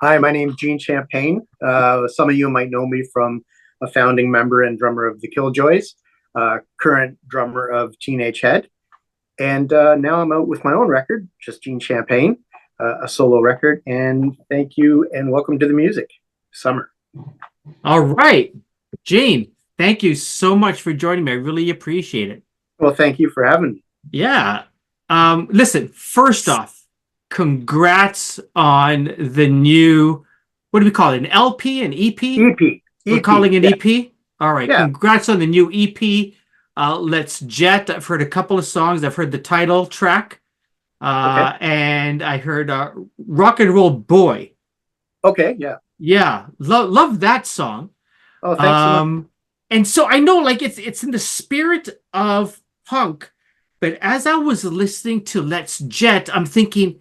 Hi, my name's Gene Champagne. Some of you might know me from a founding member and drummer of the Killjoys, current drummer of Teenage Head. And now I'm out with my own record, just Gene Champagne, a solo record. And thank you and welcome to the music, Summer. All right, Gene, thank you so much for joining me. I really appreciate it. Well, thank you for having me. Yeah. Listen, first off, congrats on the new, what do we call it? An LP, an EP? EP. We're calling it Yeah. EP? All right. Yeah. Congrats on the new EP. Let's Jet. I've heard a couple of songs. I've heard the title track. Okay. And I heard Rock and Roll Boy. Okay. Yeah. Yeah. Love that song. Oh, thanks so much. And so I know like it's in the spirit of punk, but as I was listening to Let's Jet, I'm thinking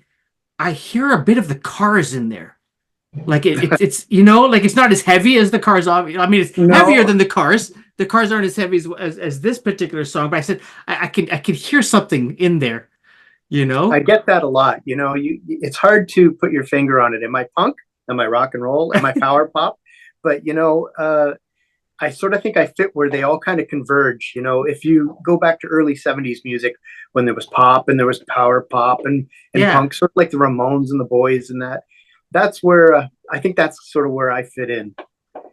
I hear a bit of the Cars in there. Like it's like it's not as heavy as the Cars. I mean, it's heavier No, than the Cars. The Cars aren't as heavy as this particular song, but I said I can hear something in there, you I know? get that a lot. It's hard to put your finger on it. Am I punk? Am I rock and roll? Am I power pop? But I sort of think I fit where they all kind of converge. If you go back to early 70s music when there was pop and there was power pop and Yeah, punk, sort of like the Ramones and the Boys and that's where I think that's sort of where I fit in.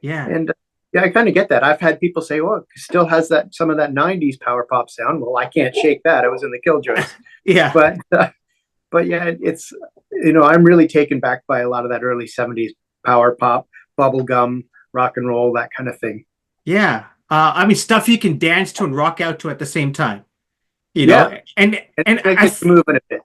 yeah, And yeah, I kind of get that. I've had people say, well, it still has some of that 90s power pop sound. Well, I can't shake that. I was in the Killjoys. yeah. But yeah, I'm really taken back by a lot of that early 70s power pop, bubblegum, rock and roll, that kind of thing. Yeah. I mean, stuff you can dance to and rock out to at the same time, you know? Yeah, And and and it I gets you moving a bit.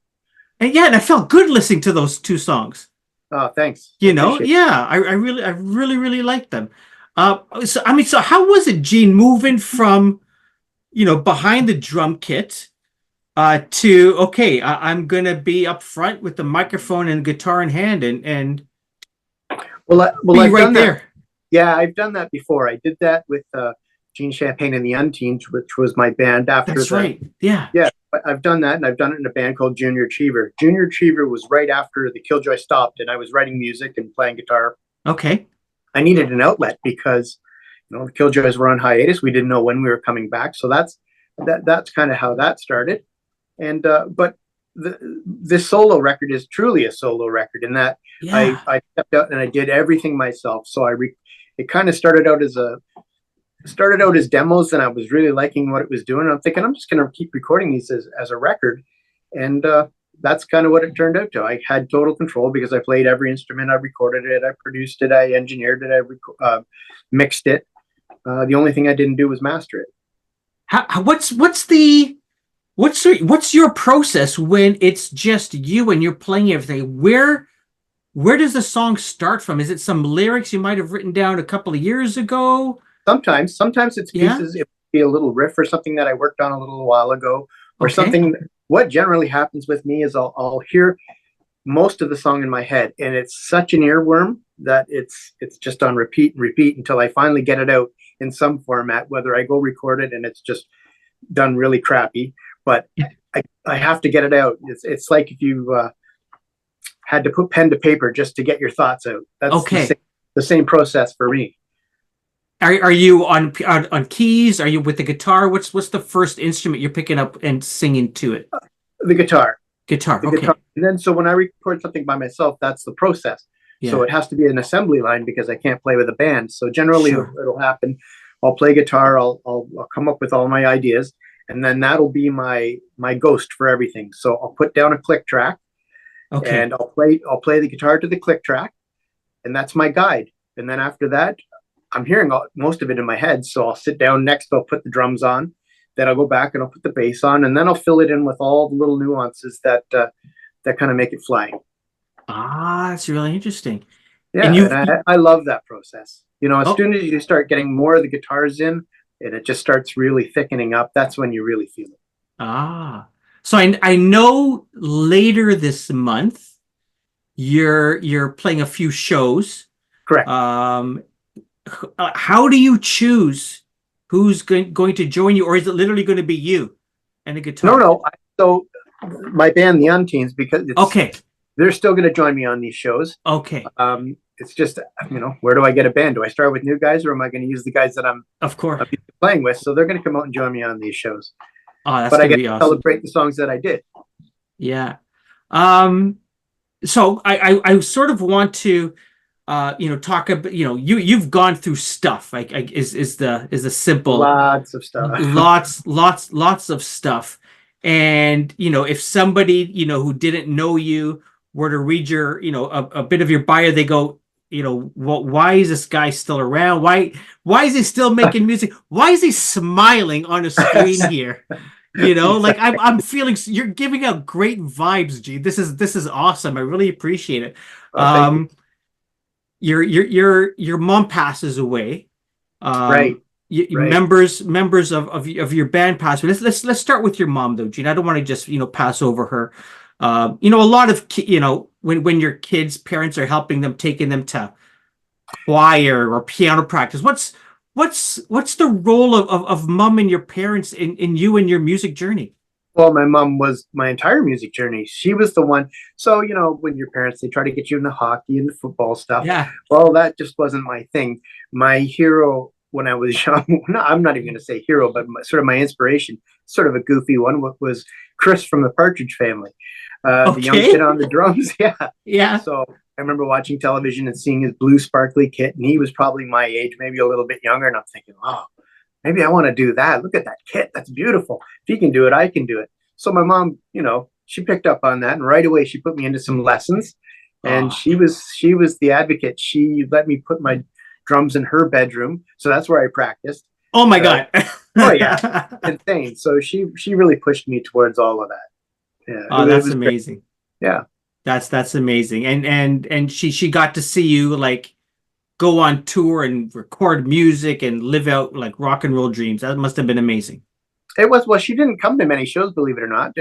and yeah, and I felt good listening to those two songs. Oh, thanks. I You know? appreciate it. Yeah, I really, really liked them. So I mean, so how was it, Gene, moving from, behind the drum kit to okay, I'm gonna be up front with the microphone and guitar in hand and Well, be I've right done that. there. Yeah, I've done that before. I did that with Gene Champagne and the Unteens, which was my band after That's the. right. Yeah. Yeah, I've done that, and I've done it in a band called Junior Achiever. Junior Achiever was right after the Killjoy stopped, and I was writing music and playing guitar. Okay. I needed an outlet because the Killjoys were on hiatus. We didn't know when we were coming back, so that's kind of how that started. And but this solo record is truly a solo record in that Yeah. I stepped out and I did everything myself. So it kind of started out as demos, and I was really liking what it was doing. I'm thinking I'm just going to keep recording these as a record, and that's kind of what it turned out to. I had total control because I played every instrument, I recorded it, I produced it, I engineered it, I mixed it. The only thing I didn't do was master it. What's your process when it's just you and you're playing everything? Where does the song start from? Is it some lyrics you might have written down a couple of years ago? Sometimes it's Yeah. pieces. It would be a little riff or something that I worked on a little while ago, or Okay. something. What generally happens with me is I'll hear most of the song in my head, and it's such an earworm that it's just on repeat and repeat until I finally get it out in some format. Whether I go record it and it's just done really crappy, but I have to get it out. It's like if you had to put pen to paper just to get your thoughts out. That's Okay. the same process for me. Are you on keys? Are you with the guitar? What's the first instrument you're picking up and singing to it? The guitar. Guitar. the guitar. Okay. And then so when I record something by myself, that's the process. So Yeah. it has to be an assembly line because I can't play with a band. So generally Sure. it'll happen. I'll play guitar. I'll come up with all my ideas, and then that'll be my ghost for everything. So I'll put down a click track, Okay. and I'll play the guitar to the click track, and that's my guide. And then after that, I'm hearing most of it in my head. So I'll sit down next. I'll put the drums on. Then I'll go back and I'll put the bass on, and then I'll fill it in with all the little nuances that kind of make it fly. Ah, that's really interesting. And Yeah, you and I love that process. As oh soon as you start getting more of the guitars in, and it just starts really thickening up, that's when you really feel it. ah. So I know later this month you're playing a few shows. Correct. Um, how do you choose who's going to join you, or is it literally going to be you and a No, guitar? no. So my band, the Unteens, because it's Okay. they're still going to join me on these shows. Okay. It's just, where do I get a band? Do I start with new guys, or am I going to use the guys that Of course. I'm playing with? So they're going to come out and join me on these shows. Oh, that's But I gonna get be to awesome. celebrate the songs that I did. Yeah. So I sort of want to talk about, you've gone through stuff, like is the simple Lots of stuff. lots of stuff. And if somebody who didn't know you were to read your a bit of your bio, they go, why is this guy still around? Why is he still making music? Why is he smiling on a screen here? Like I'm feeling you're giving out great vibes, G. This is awesome. I really appreciate it. Thank you. Your mom passes away. Right. Right. Members of your band pass away. Let's start with your mom though, Gene. I don't want to just pass over her. A lot of when your kids' parents are helping them, taking them to choir or piano practice. What's the role of mom and your parents in you and your music journey? Well, my mom was my entire music journey. She was the one. So, when your parents, they try to get you into hockey and the football stuff. Yeah. Well, that just wasn't my thing. My hero when I was young, no, I'm not even going to say hero, but sort of my inspiration, sort of a goofy one, was Chris from the Partridge Family, the young kid on the drums. Yeah. Yeah. So I remember watching television and seeing his blue sparkly kit, and he was probably my age, maybe a little bit younger. And I'm thinking, oh, maybe I want to do that. Look at that kit. That's beautiful. If he can do it, I can do it. So my mom, she picked up on that, and right away she put me into some lessons. And she was the advocate. She let me put my drums in her bedroom, so that's where I practiced. Oh my God. Oh yeah, insane. So she really pushed me towards all of that. Yeah. Oh, that's amazing. Great. Yeah. That's amazing. And she got to see you like go on tour and record music and live out like rock and roll dreams. That must have been amazing. It was. Well, she didn't come to many shows, believe it or not.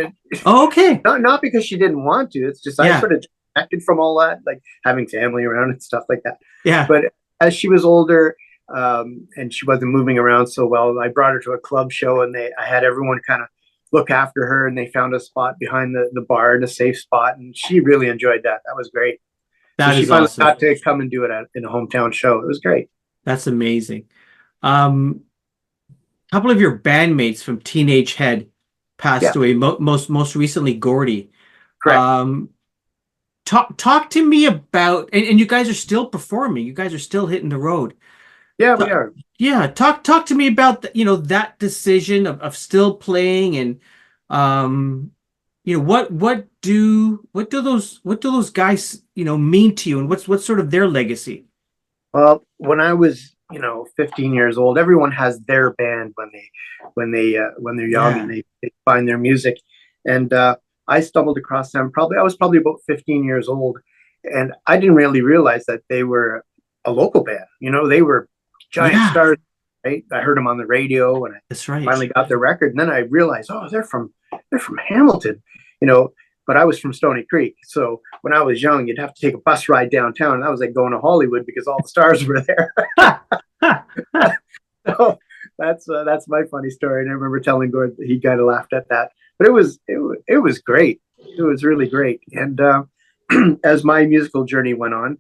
Oh, okay. Not because she didn't want to. It's just I sort of disconnected from all that, like having family around and stuff like that. Yeah. But as she was older, and she wasn't moving around so well, I brought her to a club show, and I had everyone kind of look after her, and they found a spot behind the bar in a safe spot, and she really enjoyed that. That was great. That so is she finally awesome. got to come and do it in a hometown show. It was great. That's amazing. A couple of your bandmates from Teenage Head passed away. Most recently, Gordy. Correct. Talk to me about, and you guys are still performing. You guys are still hitting the road. Yeah, we are. Yeah, talk to me about that decision of still playing, and what do those guys mean to you, and what's sort of their legacy? Well, when I was 15 years old, everyone has their band when they're young and they find their music, and I stumbled across them. I was probably about 15 years old, and I didn't really realize that they were a local band. They were giant stars. Right? I heard them on the radio, and That's right. Finally got their record, and then I realized, oh, they're from Hamilton. But I was from Stony Creek, so when I was young, you'd have to take a bus ride downtown, and that was like going to Hollywood because all the stars were there. So that's my funny story, and I remember telling Gord that he kind of laughed at that. But it was great. It was really great, and as my musical journey went on,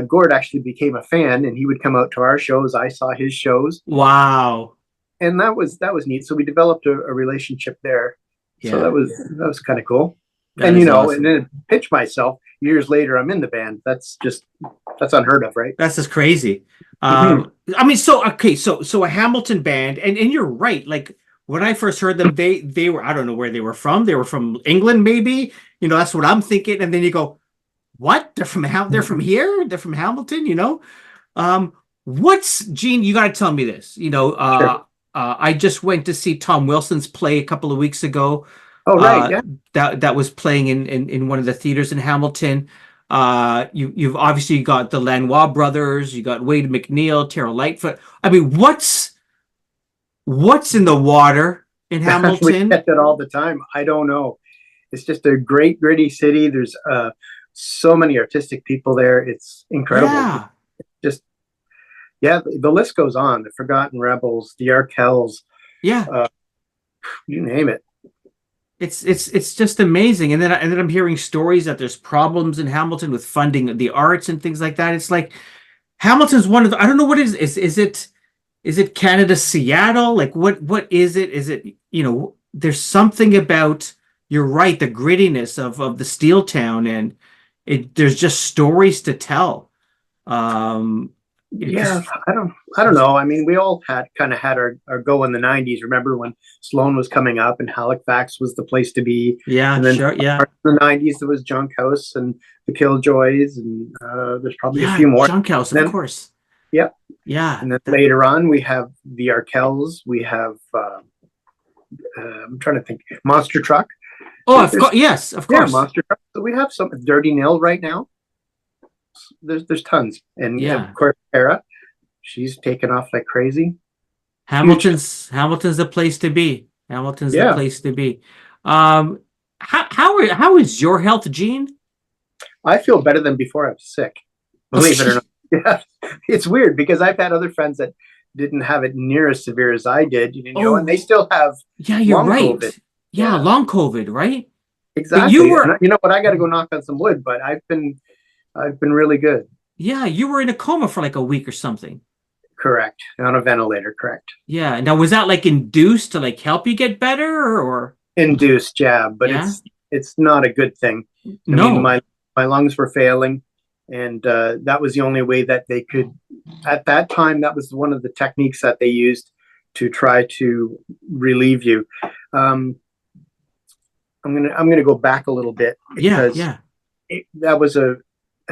Gord actually became a fan, and he would come out to our shows. I saw his shows. Wow. And that was neat. So we developed a relationship there. Yeah. So that was kind of cool. That and awesome. And then pitch myself years later, I'm in the band. That's unheard of, right? That's just crazy. I mean, so a Hamilton band, and you're right. Like when I first heard them, they were, I don't know where they were from. They were from England, maybe. That's what I'm thinking. And then you go, what? They're from here? They're from Hamilton, What's Gene, you gotta tell me this. Sure. I just went to see Tom Wilson's play a couple of weeks ago. Oh, right, yeah. That was playing in one of the theaters in Hamilton. You've obviously got the Lanois brothers, you got Wade McNeil, Terrell Lightfoot. I mean, what's in the water in Hamilton? We get that all the time. I don't know. It's just a great, gritty city. There's so many artistic people there. It's incredible. Yeah. Just, the list goes on. The Forgotten Rebels, the Arkells. Yeah. You name it. It's just amazing. And then I'm hearing stories that there's problems in Hamilton with funding the arts and things like that. It's like Hamilton's one of the, I don't know what it is it Canada Seattle? Like what is it? Is it, there's something about, you're right, the grittiness of the steel town, and there's just stories to tell. Um Yeah, because I don't know. I mean, we all had our go in the '90s. Remember when Sloan was coming up and Halifax was the place to be, yeah, and then sure, yeah. in the '90s there was Junk House and the Killjoys, and there's probably a Yeah, few more. Junk House, of Then, course. yep. Yeah. And then later on we have the Arkells. We have I'm trying to think, Monster Truck. Oh, of There's course, yes, of Yeah, course. Monster Truck. So we have some Dirty Nil right now. There's tons, and of Yeah. course Tara, she's taken off like crazy. Huge. Hamilton's the place to be. Hamilton's the Yeah, place to be. Um, how is your health, Gene? I feel better than before I was sick. Believe it or not. Yeah, it's weird because I've had other friends that didn't have it near as severe as I did, and they still have Yeah, you're long right. COVID. Yeah, Yeah, long COVID, right? But you exactly. And were, you know what? I got to go knock on some wood, but I've been really good. yeah, you were in a coma for like a week or something. Correct. On a ventilator. Correct. Yeah. Now, was that like induced to like help you get better, or Induced, yeah, but yeah? it's not a good thing. I mean, No. my lungs were failing, and that was the only way that they could. At that time, that was one of the techniques that they used to try to relieve you. Um, I'm gonna go back a little bit Yeah, because yeah. that was a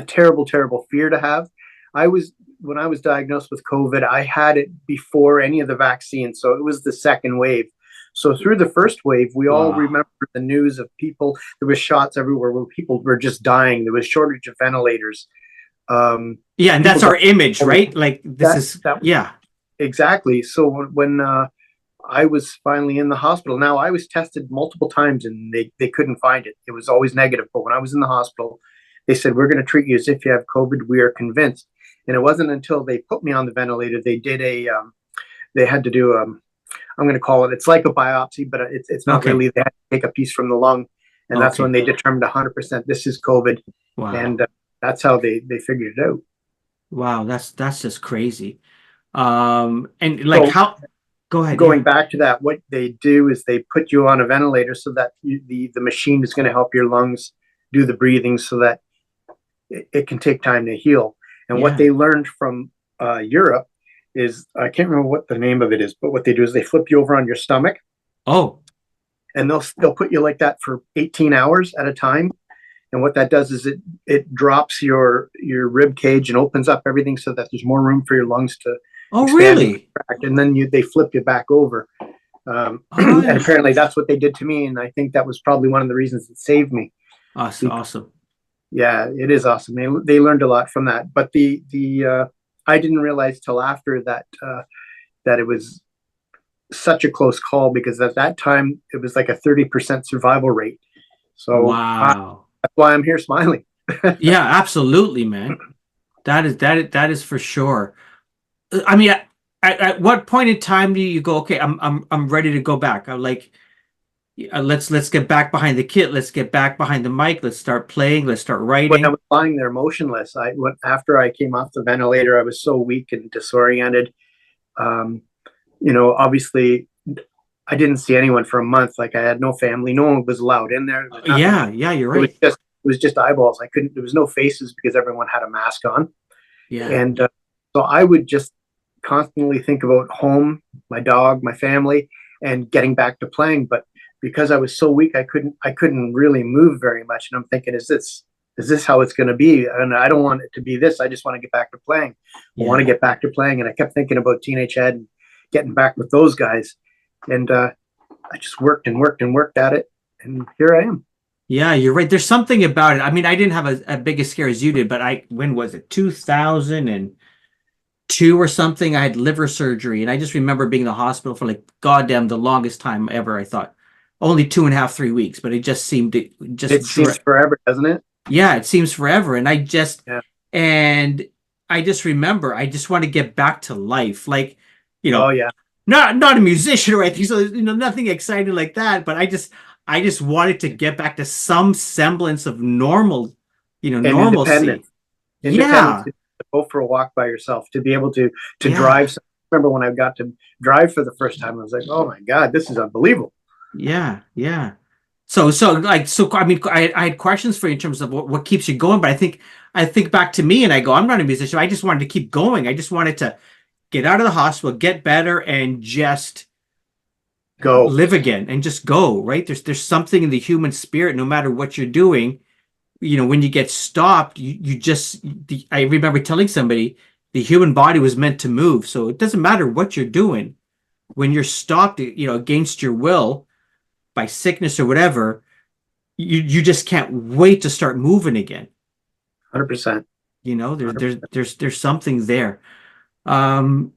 terrible, terrible fear to have. I was When I was diagnosed with COVID, I had it before any of the vaccines, so it was the second wave. So through the first wave, we all Wow. remember the news of people. There was shots everywhere where people were just dying. There was shortage of ventilators. Yeah, and People that's died. our image, right? Like this is, That yeah. exactly. So when I was finally in the hospital, now I was tested multiple times and they couldn't find it. It was always negative. But when I was in the hospital, they said, "We're going to treat you as if you have COVID. We are convinced." And it wasn't until they put me on the ventilator, they had to do I'm going to call it, it's like a biopsy, but it's not Okay. really. They had to take a piece from the lung, and that's when Okay. they determined 100% this is COVID, Wow. and that's how they figured it out. Wow, that's just crazy. And like So how, go ahead, yeah. going back to that, what they do is they put you on a ventilator so that the machine is going to help your lungs do the breathing so that it can take time to heal. And what Yeah. they learned from Europe is, I can't remember what the name of it is, but what they do is they flip you over on your stomach, Oh, and they'll put you like that for 18 hours at a time. And what that does is it drops your rib cage and opens up everything so that there's more room for your lungs to oh, expand and really? contract. And then they flip you back over. Oh, And apparently that's what they did to me, and I think that was probably one of the reasons it saved me. awesome, awesome. Yeah, it is awesome. They learned a lot from that. But the I didn't realize till after that it was such a close call, because at that time it was like a 30% survival rate. So Wow. that's why I'm here smiling. Yeah, absolutely, man. That is for sure. I mean, at what point in time do you go, okay, I'm ready to go back? I'm like, let's get back behind the kit. Let's get back behind the mic. Let's start playing. Let's start When I writing. was lying there motionless, after I came off the ventilator, I was so weak and disoriented. Um, obviously, I didn't see anyone for a month. Like, I had no family. No one was allowed in there. There was nothing. Yeah, yeah, you're It was right. just eyeballs. I couldn't. There was no faces because everyone had a mask on, Yeah, and so I would just constantly think about home, my dog, my family, and getting back to playing. But because I was so weak, I couldn't really move very much. And I'm thinking, is this how it's going to be? And I don't want it to be this. I just want to get back to playing. I want to yeah, get back to playing. And I kept thinking about Teenage Head and getting back with those guys. And I just worked and worked and worked at it. And here I am. yeah, you're right. There's something about it. I mean, I didn't have a big a scare as you did, but when was it? 2002 or something. I had liver surgery, and I just remember being in the hospital for like goddamn the longest time ever. I thought only 2.5, 3 weeks, but it just seemed to It seems forever, doesn't it? yeah, it seems forever. Yeah. And I just remember I just want to get back to life. Like, you Oh know, yeah. not a musician or anything, so nothing exciting like that, but I just wanted to get back to some semblance of normal, And normalcy. independence Yeah. to go for a walk by yourself, to be able to Yeah. drive. Remember when I got to drive for the first time, I was like, oh my God, this is unbelievable. Yeah. Yeah. I mean, I had questions for you in terms of what keeps you going, but I think back to me and I go, I'm not a musician. I just wanted to keep going. I just wanted to get out of the hospital, get better, and just Go. live again and just go, right? There's something in the human spirit, no matter what you're doing, when you get stopped, you just I remember telling somebody the human body was meant to move. So it doesn't matter what you're doing. When you're stopped, against your will by sickness or whatever, you just can't wait to start moving again. 100%. There's something there. Um,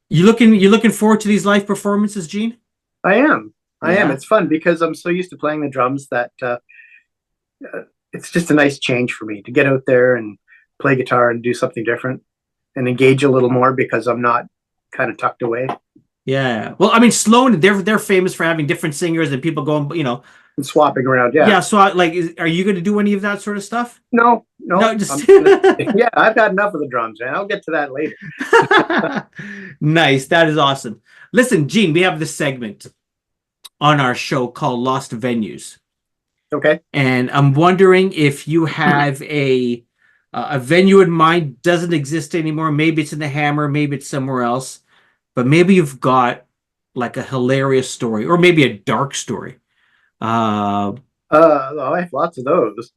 you looking forward to these live performances, Gene? I am. I am. Yeah. It's fun because I'm so used to playing the drums that it's just a nice change for me to get out there and play guitar and do something different and engage a little more because I'm not kind of tucked away Yeah. Well, I mean, Sloan, they're famous for having different singers and people going, and swapping around. Yeah. yeah. So, are you going to do any of that sort of stuff? No, No, no. just Yeah, I've got enough of the drums, man. I'll get to that later. nice. That is awesome. Listen, Gene, we have this segment on our show called Lost Venues, Okay. and I'm wondering if you have a venue in mind. Doesn't exist anymore. Maybe it's in the Hammer. Maybe it's somewhere else. But maybe you've got like a hilarious story, or maybe a dark story. Uh, I have lots of those.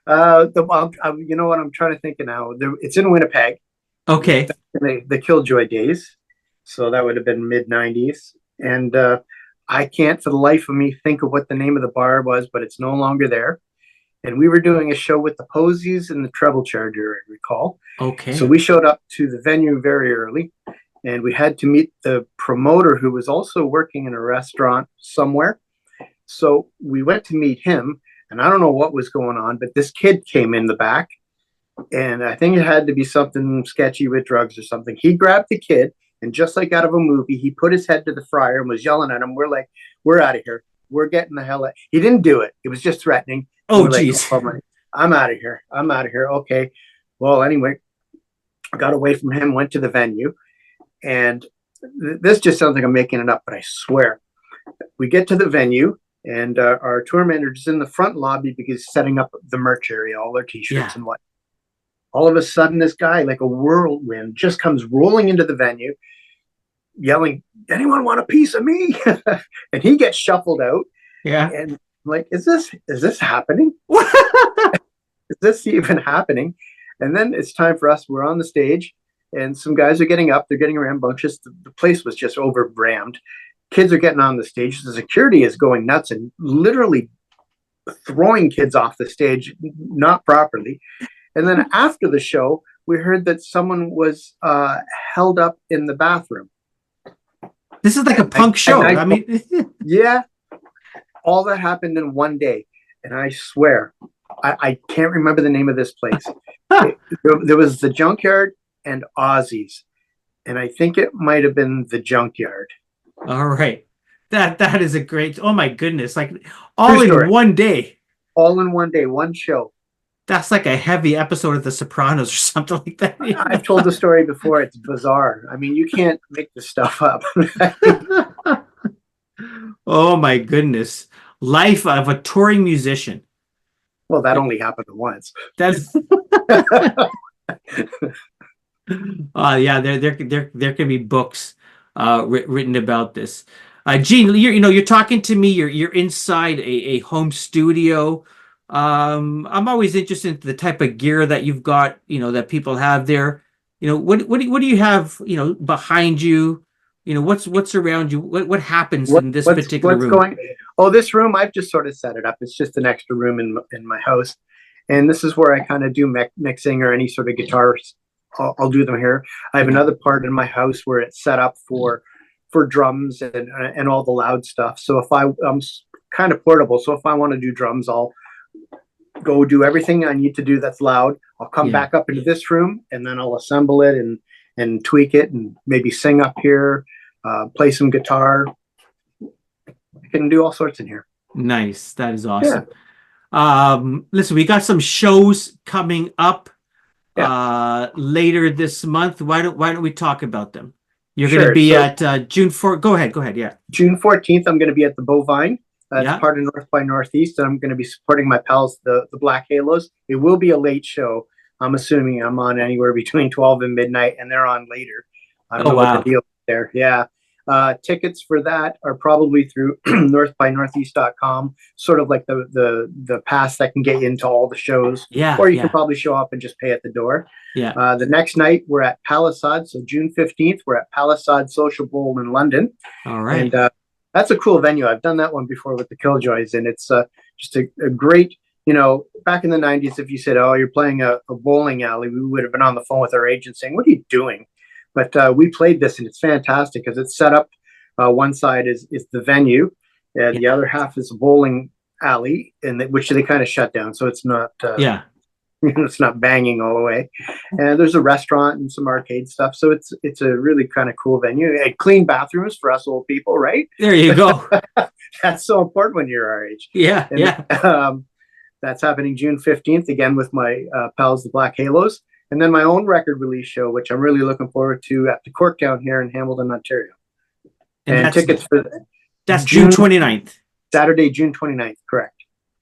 You know what I'm trying to think of now. It's in Winnipeg. okay. The Killjoy days. So that would have been mid '90s, and I can't for the life of me think of what the name of the bar was, but it's no longer there. And we were doing a show with the Posies and the Treble Charger, I recall. So Okay. we showed up to the venue very early, and we had to meet the promoter who was also working in a restaurant somewhere. So we went to meet him, and I don't know what was going on, but this kid came in the back, and I think it had to be something sketchy with drugs or something. He grabbed the kid, and just like out of a movie, he put his head to the fryer and was yelling at him. We're like, we're out of here. We're getting the hell out. He didn't do it. It was just threatening. And Oh, we're like, geez. oh my, I'm out of here. I'm out of here. Okay. Well, anyway, I got away from him, went to the venue, and this just sounds like I'm making it up, but I swear. We get to the venue, and our tour manager's in the front lobby because he's setting up the merch area, all their t-shirts Yeah. and what. All of a sudden, this guy, like a whirlwind, just comes rolling into the venue, yelling, "Anyone want a piece of me?" And he gets shuffled out, Yeah. and I'm like, is this happening? Is this even happening? And then it's time for us. We're on the stage, and some guys are getting up. They're getting rambunctious. The place was just overbrammed. Kids are getting on the stage. The security is going nuts and literally throwing kids off the stage, not properly. And then after the show, we heard that someone was held up in the bathroom. This is like a punk show. I mean, yeah, all that happened in one day. And I swear, I can't remember the name of this place. There was the Junkyard and Aussies. And I think it might have been the Junkyard. all right. That is a great. Oh my goodness! Like True all in story. one day. All in one day, one show. That's like a heavy episode of The Sopranos or something like that. I've told the story before. It's bizarre. I mean, you can't make this stuff up. Oh my goodness. Life of a touring musician. Well, that only happened once. That's yeah, there can be books written about this. Gene, you're talking to me. You're inside a home studio. I'm always interested in the type of gear that you've got. That people have there. What do you have? Behind you. What's around you. What happens in this particular room? Going? Oh, this room. I've just sort of set it up. It's just an extra room in my house, and this is where I kind of do mixing or any sort of guitars. I'll do them here. I have another part in my house where it's set up for drums and all the loud stuff. So if I'm kind of portable, so if I want to do drums, I'll go do everything I need to do that's loud. I'll come back up into this room, and then I'll assemble it and tweak it and maybe sing up here, play some guitar, can do all sorts in here. Nice. That is awesome. Listen, we got some shows coming up later this month. Why don't we talk about them? You're going to be at June 4th. Go ahead. Yeah. June 14th, I'm going to be at the Bovine. That's part of North by Northeast, and I'm going to be supporting my pals, the Black Halos. It will be a late show. I'm assuming I'm on anywhere between 12 and midnight, and they're on later. I don't know what the deal is there. Yeah. Tickets for that are probably through northbynortheast.com, sort of like the pass that can get you into all the shows. Yeah. Or you can probably show up and just pay at the door. Yeah. The next night we're at Palisade. So June 15th, we're at Palisade Social Bowl in London. All right. And that's a cool venue. I've done that one before with the Killjoys, and it's just a great, back in the 90s, if you said, oh, you're playing a bowling alley, we would have been on the phone with our agent saying, what are you doing? But we played this, and it's fantastic because it's set up. One side is the venue, and the other half is a bowling alley, which they kind of shut down, so it's not it's not banging all the way. And there's a restaurant and some arcade stuff, so it's a really kind of cool venue. And clean bathrooms for us old people, right? There you go. That's so important when you're our age. Yeah, that's happening June 15th again with my pals, the Black Halos. And then my own record release show, which I'm really looking forward to at the Corktown here in Hamilton, Ontario. And tickets for that's June 29th. Saturday, June 29th, correct.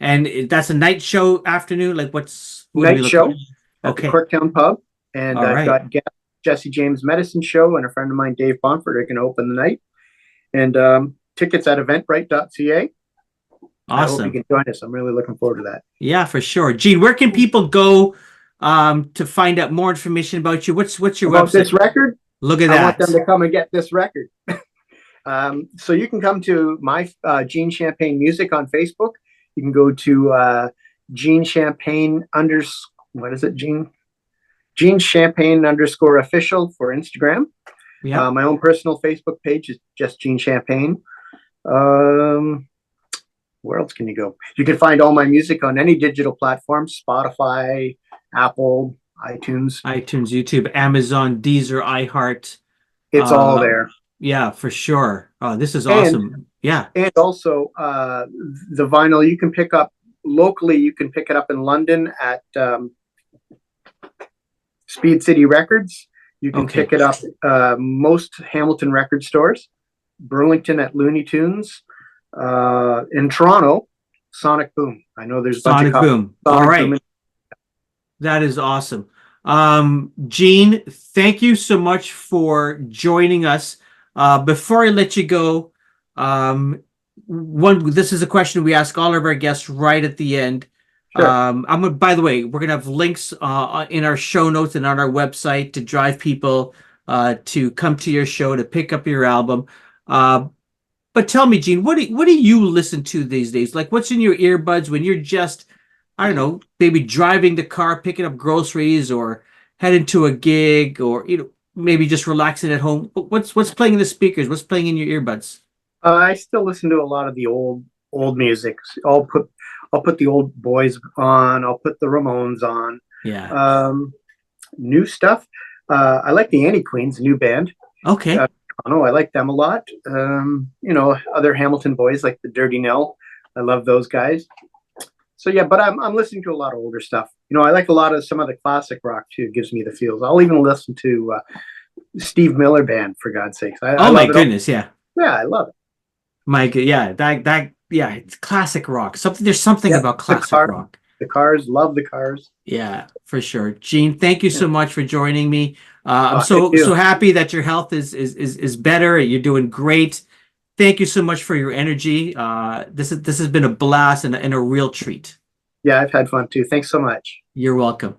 And that's a night show afternoon? Like what night show at the Corktown Pub. And I've got Jesse James Medicine Show and a friend of mine, Dave Pomford, are going to open the night. And tickets at eventbrite.ca. Awesome. I hope you can join us. I'm really looking forward to that. Yeah, for sure. Gene, where can people go to find out more information about you? What's your website? This record? Look at that. I want them to come and get this record. So you can come to my Gene Champagne Music on Facebook. You can go to Gene Champagne Gene Champagne _ official for Instagram. Yeah. My own personal Facebook page is just Gene Champagne. Where else can you go? You can find all my music on any digital platform: Spotify, Apple, iTunes, YouTube, Amazon, Deezer, iHeart. It's all there. Yeah, for sure. Oh, this is awesome. Yeah. And also the vinyl you can pick up locally. You can pick it up in London at Speed City Records. You can pick it up most Hamilton record stores. Burlington at Looney Tunes. In Toronto, Sonic Boom. I know there's Sonic Boom. All right. That is awesome. Gene, thank you so much for joining us. Before I let you go, this is a question we ask all of our guests right at the end. Sure. By the way, we're gonna have links in our show notes and on our website to drive people to come to your show to pick up your album. But tell me, Gene, what do you listen to these days? Like, what's in your earbuds when you're just, I don't know, maybe driving the car, picking up groceries, or heading to a gig, or maybe just relaxing at home? What's playing in the speakers? What's playing in your earbuds? I still listen to a lot of the old music. I'll put the Old Boys on. I'll put the Ramones on. Yeah. New stuff. I like the Annie Queens, new band. Okay. I like them a lot. Other Hamilton boys like the Dirty Nell. I love those guys. So yeah, but I'm listening to a lot of older stuff. I like a lot of some of the classic rock too. It gives me the feels. I'll even listen to Steve Miller Band, for God's sakes. My goodness, yeah. Yeah, I love it. It's classic rock. There's something about classic rock. The Cars, love the Cars. Yeah, for sure. Gene, thank you so much for joining me. I'm so happy that your health is better. You're doing great. Thank you so much for your energy. This has been a blast and a real treat. Yeah, I've had fun too. Thanks so much. You're welcome.